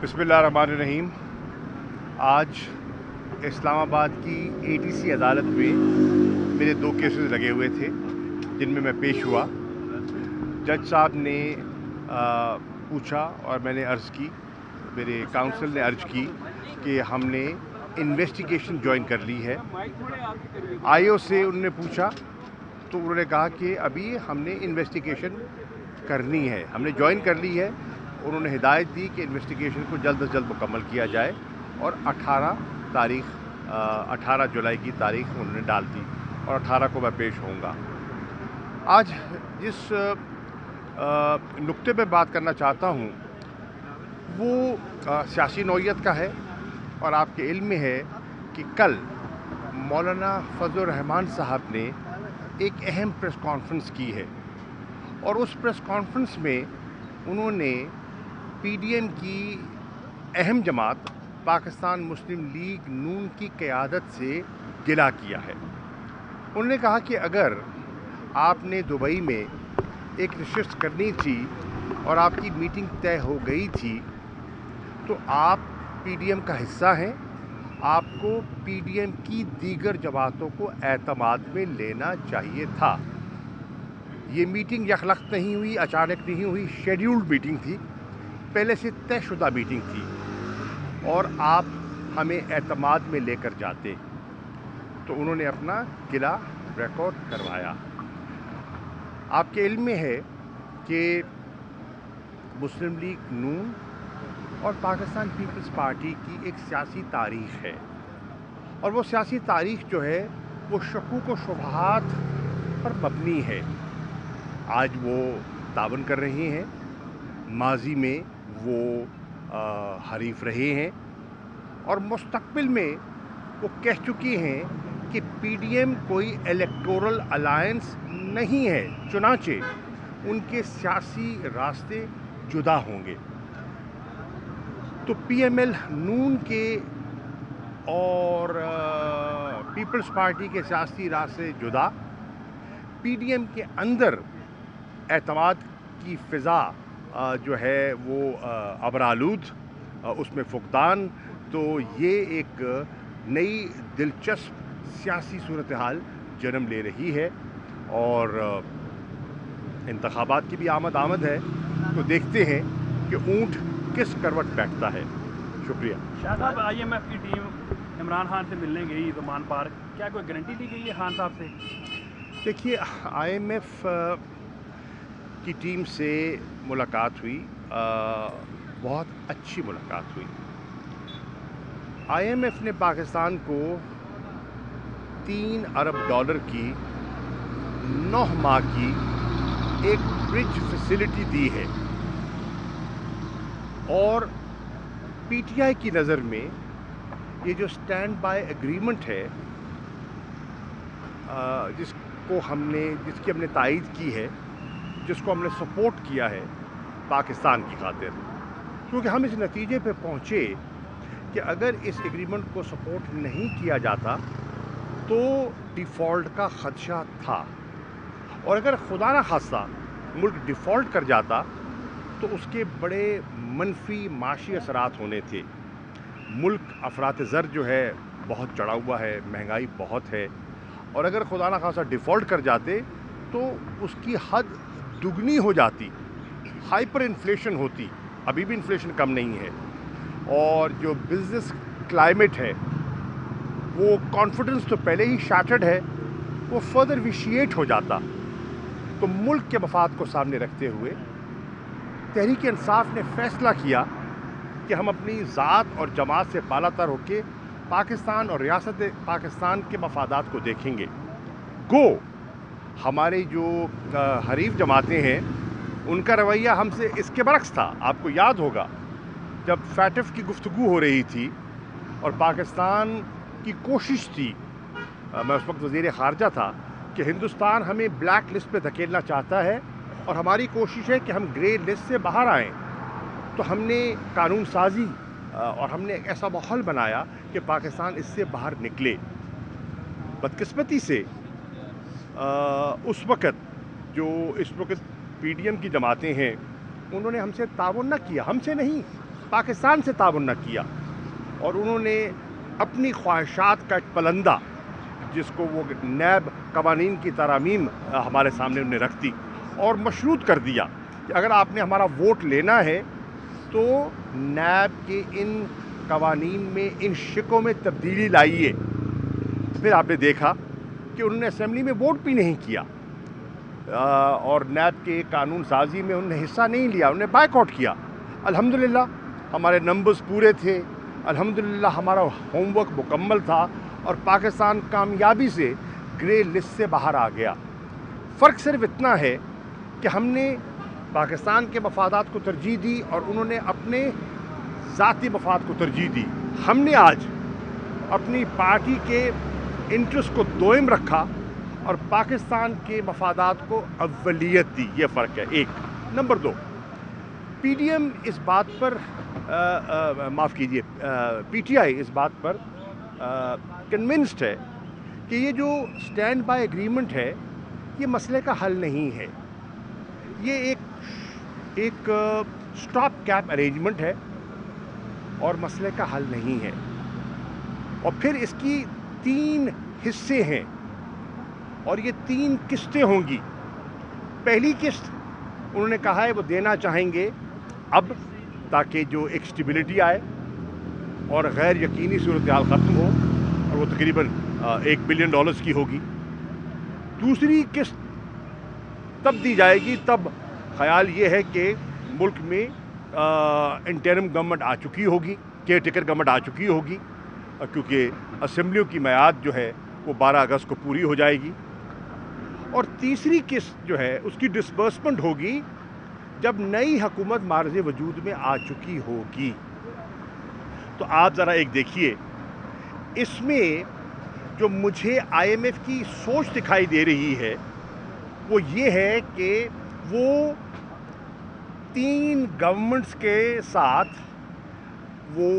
बिस्मिल्लाहिर्रहमानिर्रहीम। आज इस्लामाबाद की एटीसी अदालत में मेरे 2 केसेस लगे हुए थे जिनमें मैं पेश हुआ। जज साहब ने पूछा और मैंने अर्ज़ की, मेरे काउंसिल ने अर्ज़ की कि हमने इन्वेस्टिगेशन ज्वाइन कर ली है। आईओ से उन्होंने पूछा तो उन्होंने कहा कि अभी हमने इन्वेस्टिगेशन करनी है, हमने ज्वाइन कर ली है। उन्होंने हिदायत दी कि इन्वेस्टिगेशन को जल्द से जल्द मुकम्मल किया जाए और 18 जुलाई की तारीख उन्होंने डाल दी और 18 को मैं पेश होऊंगा। आज जिस नुक्ते पे बात करना चाहता हूँ वो सियासी नौइयत का है और आपके इल्म में है कि कल मौलाना फजलुर रहमान साहब ने एक अहम प्रेस कॉन्फ्रेंस की है और उस प्रेस कॉन्फ्रेंस में उन्होंने पीडीएम की अहम जमात पाकिस्तान मुस्लिम लीग नून की क़यादत से गिला किया है। उन्होंने कहा कि अगर आपने दुबई में एक नशिस्त करनी थी और आपकी मीटिंग तय हो गई थी तो आप पीडीएम का हिस्सा हैं, आपको पीडीएम की दीगर जमातों को एतमाद में लेना चाहिए था। ये मीटिंग यखलख्त नहीं हुई, अचानक नहीं हुई, शेड्यूल्ड मीटिंग थी, पहले से तयशुदा मीटिंग थी और आप हमें एतमाद में लेकर जाते। तो उन्होंने अपना गिला रिकॉर्ड करवाया। आपके इल्म में है कि मुस्लिम लीग नून और पाकिस्तान पीपल्स पार्टी की एक सियासी तारीख़ है और वो सियासी तारीख़ जो है वो शकूक व शुबहात पर मबनी है। आज वो तावन कर रहे हैं, माजी में वो हरीफ रहे हैं और मुस्तकबिल में वो कह चुकी हैं कि पीडीएम कोई इलेक्टोरल अलायंस नहीं है, चुनांचे उनके सियासी रास्ते जुदा होंगे। तो पीएमएल नून के और पीपल्स पार्टी के सियासी रास्ते जुदा, पीडीएम के अंदर एतमाद की फ़िज़ा जो है वो अबरालूद, उसमें फुक़दान। तो ये एक नई दिलचस्प सियासी सूरत हाल जन्म ले रही है और इंतखाबात की भी आमद है। तो देखते हैं कि ऊँट किस करवट बैठता है। शुक्रिया। शाह साहब, IMF की टीम इमरान खान से मिलने गई ज़मान पार्क, क्या कोई गारंटी ली गई है खान साहब से? देखिए, IMF की टीम से मुलाकात हुई, बहुत अच्छी मुलाकात हुई। IMF ने पाकिस्तान को $3 अरब की 9 माह की एक ब्रिज फैसिलिटी दी है और पीटीआई की नज़र में ये जो स्टैंड बाय एग्रीमेंट है जिसकी हमने तायीद की है, जिसको हमने सपोर्ट किया है पाकिस्तान की खातिर, क्योंकि हम इस नतीजे पे पहुँचे कि अगर इस एग्रीमेंट को सपोर्ट नहीं किया जाता तो डिफ़ॉल्ट का ख़दशा था और अगर खुदा न खास्ता मुल्क डिफ़ॉल्ट कर जाता तो उसके बड़े मनफी माशी असरात होने थे। मुल्क अफरात ज़र जो है बहुत चढ़ा हुआ है, महंगाई बहुत है और अगर खुदा न खास्ता डिफ़ॉल्ट कर जाते तो उसकी हद दुगनी हो जाती, हाइपर इन्फ्लेशन होती। अभी भी इन्फ्लेशन कम नहीं है और जो बिज़नेस क्लाइमेट है वो कॉन्फिडेंस तो पहले ही शैटर्ड है, वो फर्दर विशिएट हो जाता। तो मुल्क के मफाद को सामने रखते हुए तहरीक इंसाफ ने फ़ैसला किया कि हम अपनी ज़ात और जमात से बालातर होकर पाकिस्तान और रियासत पाकिस्तान के मफादात को देखेंगे। गो हमारे जो हरीफ जमातें हैं उनका रवैया हमसे इसके बरक्स था। आपको याद होगा जब फैटफ की गुफ्तगू हो रही थी और पाकिस्तान की कोशिश थी, मैं उस वक्त वज़ीर ख़ारजा था, कि हिंदुस्तान हमें ब्लैक लिस्ट पे धकेलना चाहता है और हमारी कोशिश है कि हम ग्रे लिस्ट से बाहर आएँ। तो हमने कानून साजी और हमने एक ऐसा माहौल बनाया कि पाकिस्तान इससे बाहर निकले। बदकिस्मती से उस वक़्त जो इस वक्त पीडीएम की जमातें हैं उन्होंने हमसे ताउन न किया, हमसे नहीं, पाकिस्तान से ताउन न किया और उन्होंने अपनी ख्वाहिशात का एक पलंदा, जिसको वो नैब कवानीन की तरामीम हमारे सामने उन्हें रख दी और मशरूत कर दिया कि अगर आपने हमारा वोट लेना है तो नैब के इन कवानीन में, इन शिकों में तब्दीली लाइए। फिर आपने देखा कि उन्होंने असेंबली में वोट भी नहीं किया और नैब के कानून साजी में उन्होंने हिस्सा नहीं लिया, उन्होंने बायकॉट किया। अल्हम्दुलिल्लाह हमारे नंबर्स पूरे थे, अल्हम्दुलिल्लाह हमारा होमवर्क मुकम्मल था और पाकिस्तान कामयाबी से ग्रे लिस्ट से बाहर आ गया। फ़र्क सिर्फ इतना है कि हमने पाकिस्तान के मफादात को तरजीह दी और उन्होंने अपने ज़ाती मफाद को तरजीह दी। हमने आज अपनी पार्टी के इंटरेस्ट को दोयम रखा और पाकिस्तान के मफादात को अव्वलियत दी। ये फ़र्क है एक। नंबर 2, PDM इस बात पर माफ़ कीजिए, PTI इस बात पर कन्विंस्ड है कि ये जो स्टैंड बाय एग्रीमेंट है ये मसले का हल नहीं है। ये एक स्टॉप कैप अरेंजमेंट है और मसले का हल नहीं है। और फिर इसकी 3 हिस्से हैं और ये 3 किस्तें होंगी। पहली किस्त उन्होंने कहा है वो देना चाहेंगे अब, ताकि जो एक स्टेबिलिटी आए और गैर यकीनी सूरत हाल ख़त्म हो, और वो तकरीबन $1 बिलियन की होगी। दूसरी किस्त तब दी जाएगी तब ख्याल ये है कि मुल्क में इंटरिम गवर्नमेंट आ चुकी होगी, केयर टेकर गवर्नमेंट आ चुकी होगी, क्योंकि असेंबलियों की मियाद जो है वो 12 अगस्त को पूरी हो जाएगी। और तीसरी किस्त जो है उसकी डिसबर्समेंट होगी जब नई हुकूमत मार्ज़ वजूद में आ चुकी होगी। तो आप ज़रा एक देखिए, इसमें जो मुझे IMF की सोच दिखाई दे रही है वो ये है कि वो 3 गवर्नमेंट्स के साथ वो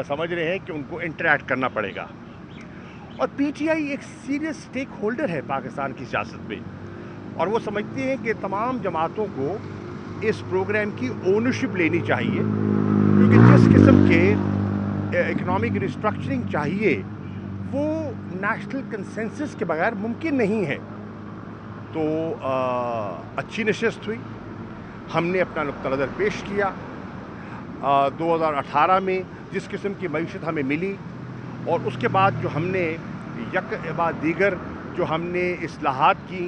समझ रहे हैं कि उनको इंटरैक्ट करना पड़ेगा। और PTI एक सीरियस स्टेक होल्डर है पाकिस्तान की सियासत में, और वो समझते हैं कि तमाम जमातों को इस प्रोग्राम की ओनरशिप लेनी चाहिए, क्योंकि जिस किस्म के इकनॉमिक रिस्ट्रक्चरिंग चाहिए वो नेशनल कंसेंसस के बगैर मुमकिन नहीं है। तो अच्छी नशस्त हुई, हमने अपना नुक्ता नज़र पेश किया। 2018 में जिस किस्म की मईशत हमें मिली और उसके बाद जो हमने यक बाद दीगर जो हमने इस्लाहात की,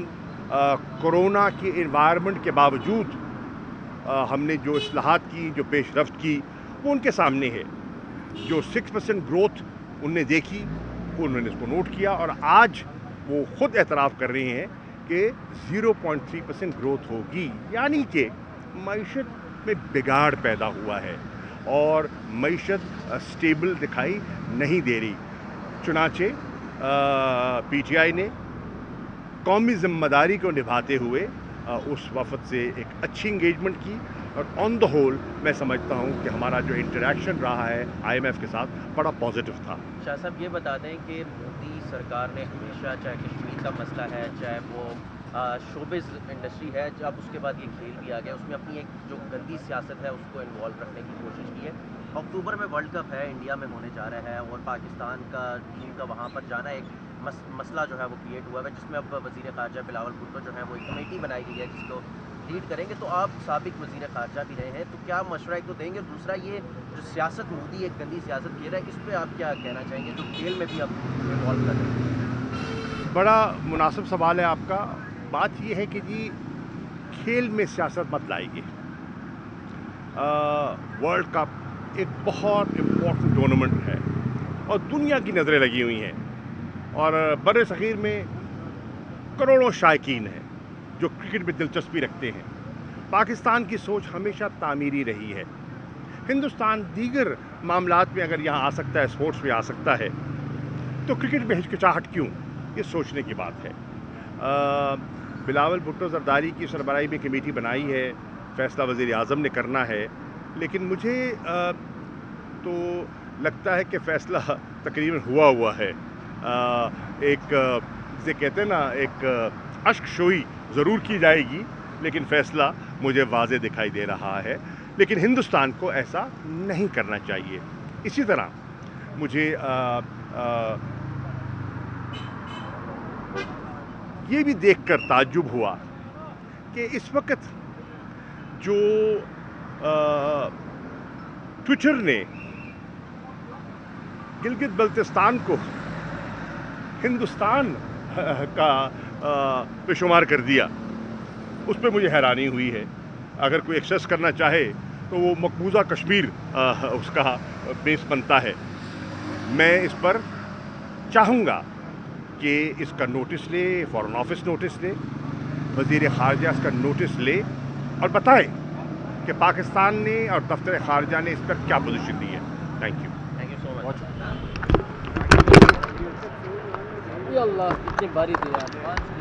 कोरोना के इन्वायरमेंट के बावजूद हमने जो इस्लाहात की, जो पेशरफ्त की, वो उनके सामने है। जो 6% ग्रोथ उनने देखी, उन्होंने इसको नोट किया और आज वो ख़ुद एतराफ़ कर रहे हैं कि 0.3% ग्रोथ होगी, यानी कि मईशत में बिगाड़ पैदा हुआ है और मईशत स्टेबल दिखाई नहीं दे रही। चुनाचे PTI ने कौमी ज़िम्मेदारी को निभाते हुए उस वफ़द से एक अच्छी इंगेजमेंट की और ऑन द होल मैं समझता हूँ कि हमारा जो इंटरेक्शन रहा है IMF के साथ बड़ा पॉजिटिव था। शाह साहब ये बता दें कि मोदी सरकार ने हमेशा, चाहे कश्मीर का मसला है, चाहे वो शोबिज़ इंडस्ट्री है, जब उसके बाद ये खेल भी आ गया, उसमें अपनी एक जो गंदी सियासत है उसको इन्वॉल्व रखने की कोशिश की है। अक्टूबर में वर्ल्ड कप है, इंडिया में होने जा रहा है और पाकिस्तान का टीम का वहाँ पर जाना एक मसला जो है वो क्रिएट हुआ है, जिसमें अब वज़ीर ख़ारजा बिलावल भुट्टो जो है वो एक कमेटी बनाई गई है जिसको लीड करेंगे। तो आप साबिक वज़ीर ख़ारजा भी रहे हैं, तो क्या मशवरा एक तो देंगे? दूसरा, ये जो सियासत मोदी एक गंदी सियासत खेल रहा है, इस पर आप क्या कहना चाहेंगे, जो खेल में भी आप इन्वॉल्व कर रहे हैं? बड़ा मुनासिब सवाल है आपका। बात यह है कि जी खेल में सियासत मत लाइए। वर्ल्ड कप एक बहुत इम्पोर्टेंट टूर्नामेंट है और दुनिया की नज़रें लगी हुई हैं और बड़े सग़ीर में करोड़ों शायकीन हैं जो क्रिकेट में दिलचस्पी रखते हैं। पाकिस्तान की सोच हमेशा तामीरी रही है। हिंदुस्तान दीगर मामलात में अगर यहाँ आ सकता है, स्पोर्ट्स में आ सकता है, तो क्रिकेट में हिचकिचाहट क्यों? ये सोचने की बात है। बिलावल भुट्टो ज़रदारी की सरबराही में कमेटी बनाई है, फ़ैसला वज़ीर आज़म ने करना है, लेकिन मुझे तो लगता है कि फ़ैसला तकरीबन हुआ है। एक जिसे कहते हैं ना, एक अश्क शोई ज़रूर की जाएगी, लेकिन फ़ैसला मुझे वाज़े दिखाई दे रहा है। لیکن ہندوستان کو ایسا نہیں کرنا چاہیے. اسی طرح مجھے یہ بھی دیکھ کر تعجب ہوا کہ اس وقت جو ٹویٹر نے گلگت بلتستان کو ہندوستان کا پہ شمار کر دیا، اس پہ مجھے حیرانی ہوئی ہے. اگر کوئی ایکسیس کرنا چاہے تو وہ مقبوضہ کشمیر اس کا بیس بنتا ہے. میں اس پر چاہوں گا کہ اس کا نوٹس لے، فارن آفس نوٹس لے، وزیر خارجہ اس کا نوٹس لے اور بتائے کہ پاکستان نے اور دفتر خارجہ نے اس پر کیا پوزیشن دی ہے. Thank you. Thank you so much. اللہ کتنی باری تھی یار.